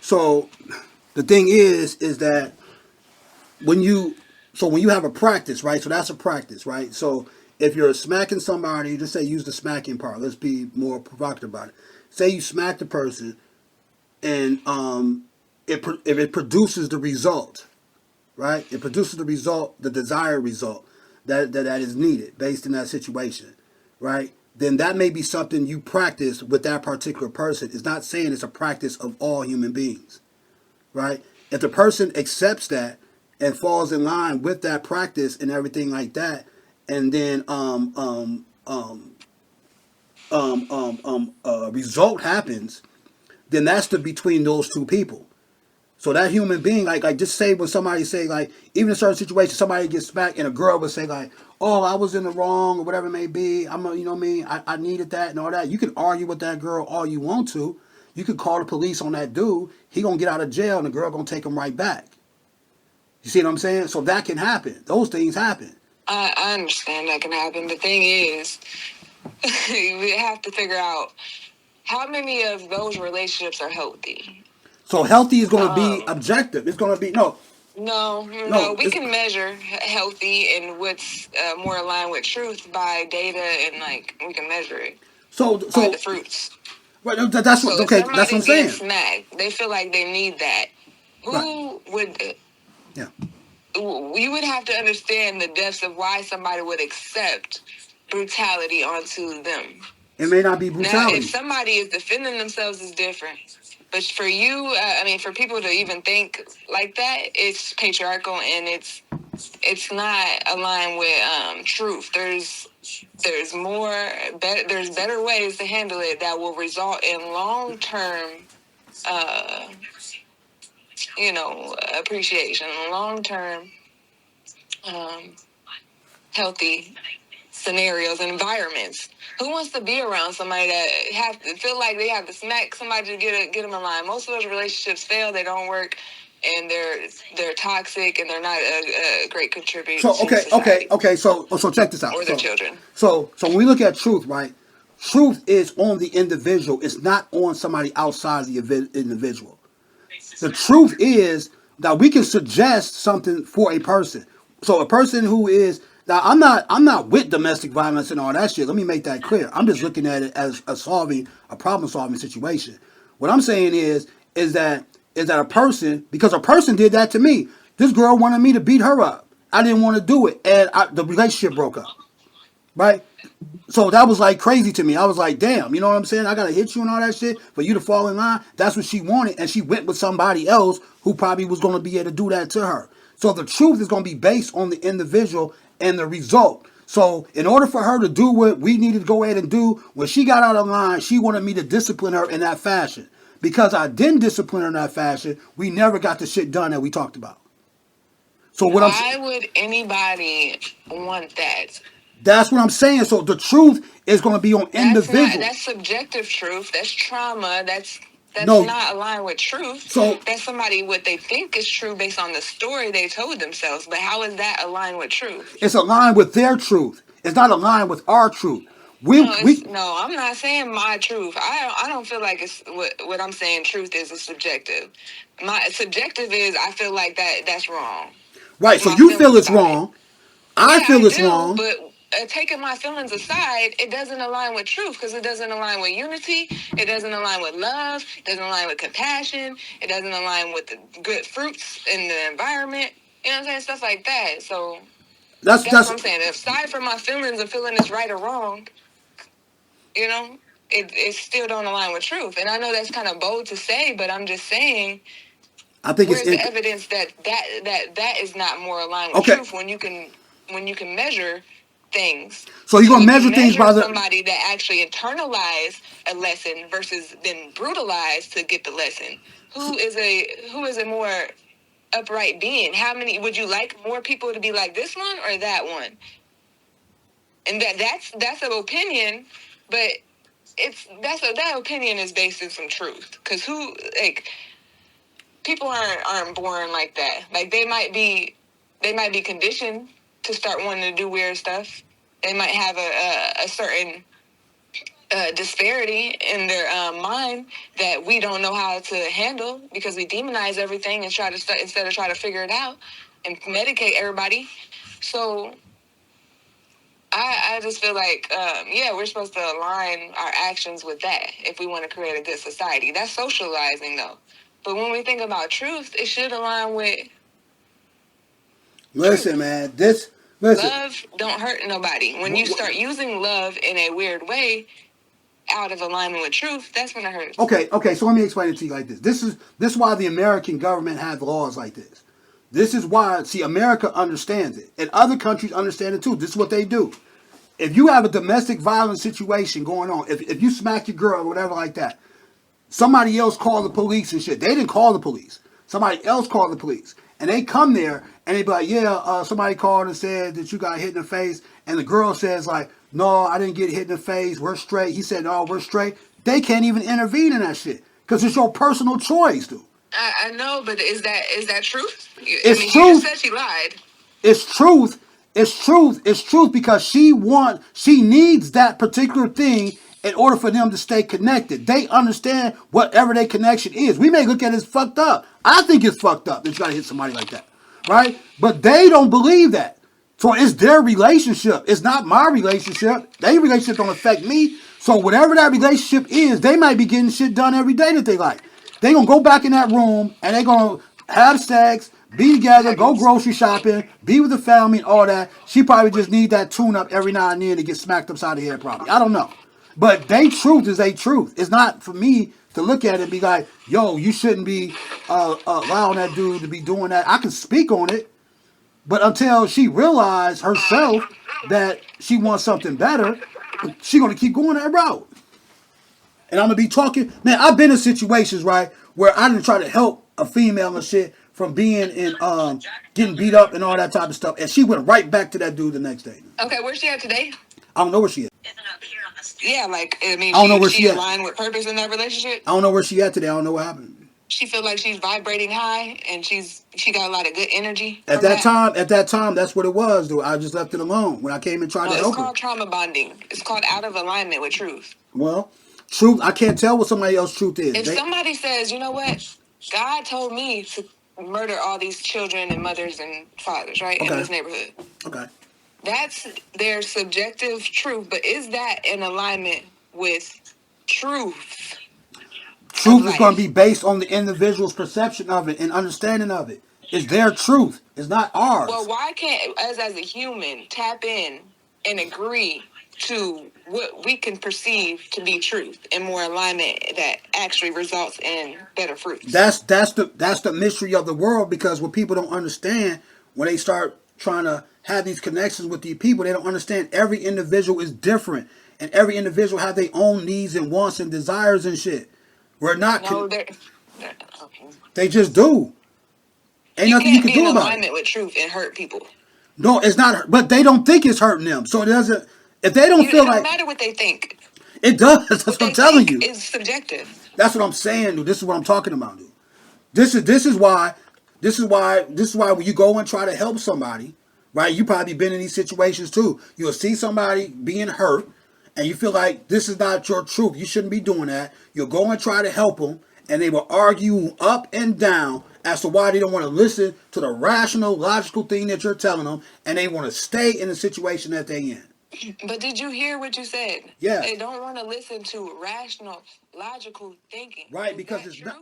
So the thing is that when you when you have a practice, right? So that's a practice, right? So if you're smacking somebody, just say use the smacking part. Let's be more provocative about it. Say you smack the person, and if it produces the result, right? It produces the result, the desired result that is needed based in that situation, right? Then that may be something you practice with that particular person. It's not saying it's a practice of all human beings, right? If the person accepts that and falls in line with that practice and everything like that, and then result happens, then that's the between those two people. So that human being, like just say when somebody say like, even in certain situations, somebody gets smacked and a girl would say like, oh, I was in the wrong or whatever it may be. You know what I mean? I needed that and all that. You can argue with that girl all you want to. You could call the police on that dude. He gonna get out of jail and the girl gonna take him right back. You see what I'm saying? So that can happen. Those things happen. I understand that can happen. The thing is, we have to figure out how many of those relationships are healthy. So healthy is gonna be objective. It's gonna be No. We can measure healthy and what's more aligned with truth by data, and like we can measure it by the fruits. Right, that's what. So if Okay, that's what I'm somebody's getting saying. smacked, they feel like they need that. Right. Who would? Yeah. You would have to understand the depths of why somebody would accept brutality onto them. It may not be Now, brutality. if somebody is defending themselves, is different. But for you, for people to even think like that, it's patriarchal and it's not aligned with truth. There's better ways to handle it that will result in long term, appreciation, long term, healthy scenarios and environments. Who wants to be around somebody that have to feel like they have to smack somebody to get them in line? Most of those relationships fail. They don't work, and they're toxic, and they're not a great contributor So to society. So check this out. Or their children. So when we look at truth, right? Truth is on the individual. It's not on somebody outside the individual. The truth is that we can suggest something for a person. So a person who is now, I'm not with domestic violence and all that shit. Let me make that clear. I'm just looking at it as a problem solving situation. What I'm saying is that a person, because a person did that to me. This girl wanted me to beat her up. I didn't want to do it, and the relationship broke up. Right? So that was like crazy to me. I was like, damn, you know what I'm saying? I gotta hit you and all that shit for you to fall in line. That's what she wanted, and she went with somebody else who probably was gonna be able to do that to her. So the truth is gonna be based on the individual and the result. So in order for her to do what we needed to go ahead and do, when she got out of line, she wanted me to discipline her in that fashion. Because I didn't discipline her in that fashion, we never got the shit done that we talked about. So why would anybody want that? That's what I'm saying. So the truth is going to be on individual. That's subjective truth. That's trauma. That's not aligned with truth. So that's somebody what they think is true based on the story they told themselves. But how is that aligned with truth? It's aligned with their truth. It's not aligned with our truth. No, I'm not saying my truth. I don't feel like it's what I'm saying. Truth is subjective. My subjective is I feel like that's wrong. Right. So you feel it's wrong. I feel it's wrong. But taking my feelings aside, it doesn't align with truth because it doesn't align with unity. It doesn't align with love. It doesn't align with compassion. It doesn't align with the good fruits in the environment. You know what I'm saying? Stuff like that. So that's what I'm saying. Aside from my feelings of feeling it's right or wrong, it still don't align with truth. And I know that's kind of bold to say, but I'm just saying. I think where's the evidence that is not more aligned with truth when you can measure things. So you're gonna measure things by somebody that actually internalized a lesson versus been brutalized to get the lesson. Who is a more upright being? How many would you like more people to be like this one or that one? And that's an opinion, but that opinion is based in some truth. Because people aren't born like that. Like they might be conditioned to start wanting to do weird stuff. They might have a certain disparity in their mind that we don't know how to handle because we demonize everything and try to instead of try to figure it out and medicate everybody. So I just feel like, yeah, we're supposed to align our actions with that if we want to create a good society. That's socializing, though. But when we think about truth, it should align with Listen, truth. man. Listen. Love don't hurt nobody. When you start using love in a weird way, out of alignment with truth, that's when it hurts. Okay. So let me explain it to you like this. This is why the American government has laws like this. This is why, see, America understands it, and other countries understand it too. This is what they do. If you have a domestic violence situation going on, if you smack your girl or whatever like that, somebody else called the police and shit. They didn't call the police. Somebody else called the police. And they come there and they be like, yeah, somebody called and said that you got hit in the face. And the girl says like, no, I didn't get hit in the face. We're straight. He said, no, we're straight. They can't even intervene in that shit because it's your personal choice, dude. I know, but is that truth? It's You truth. just said she lied. It's truth. It's truth. It's truth because she needs that particular thing in order for them to stay connected. They understand whatever their connection is. We may look at it as fucked up. I think it's fucked up that you gotta hit somebody like that. Right? But they don't believe that. So it's their relationship. It's not my relationship. Their relationship don't affect me. So whatever that relationship is, they might be getting shit done every day that they like. They gonna go back in that room and they gonna have sex, be together, go grocery shopping, be with the family and all that. She probably just need that tune up every now and then to get smacked upside the head probably. I don't know. But they truth is a truth. It's not for me to look at it and be like, yo, you shouldn't be allowing that dude to be doing that. I can speak on it, but until she realized herself that she wants something better, she gonna keep going that route. And I'm gonna be talking, man. I've been in situations right where I didn't try to help a female and shit from being in getting beat up and all that type of stuff, and she went right back to that dude the next day. Okay, where's she at today? I don't know where she is. Yeah, like I mean, I don't know where she she at. aligned with purpose in that relationship. I don't know where she at today. I don't know what happened. She feel like she's vibrating high, and she got a lot of good energy. At that time, that's what it was, dude. I just left it alone when I came and tried to help her. It's called trauma bonding. It's called out of alignment with truth. Well, truth, I can't tell what somebody else's truth is. If somebody says, you know what, God told me to murder all these children and mothers and fathers, right, in this neighborhood. Okay. That's their subjective truth, but is that in alignment with truth? Truth is going to be based on the individual's perception of it and understanding of it. It's their truth. It's not ours. Well, why can't us as a human tap in and agree to what we can perceive to be truth and more alignment that actually results in better fruits? That's the mystery of the world, because what people don't understand when they start trying to have these connections with these people, they don't understand every individual is different and every individual have their own needs and wants and desires and shit. We're not. No, they just do. Ain't nothing you can do about it. You can't be in alignment with truth and hurt people. No, it's not. But they don't think it's hurting them, so it doesn't. If they don't feel like, it don't matter what they think. It does. That's what I'm telling you. It's subjective. That's what I'm saying, dude. This is what I'm talking about, dude. This is why when you go and try to help somebody, right? You probably been in these situations too. You'll see somebody being hurt, and you feel like this is not your truth. You shouldn't be doing that. You'll go and try to help them, and they will argue up and down as to why they don't want to listen to the rational, logical thing that you're telling them, and they want to stay in the situation that they're in. But did you hear what you said? Yeah. They don't want to listen to rational, logical thinking. Right, because it's not.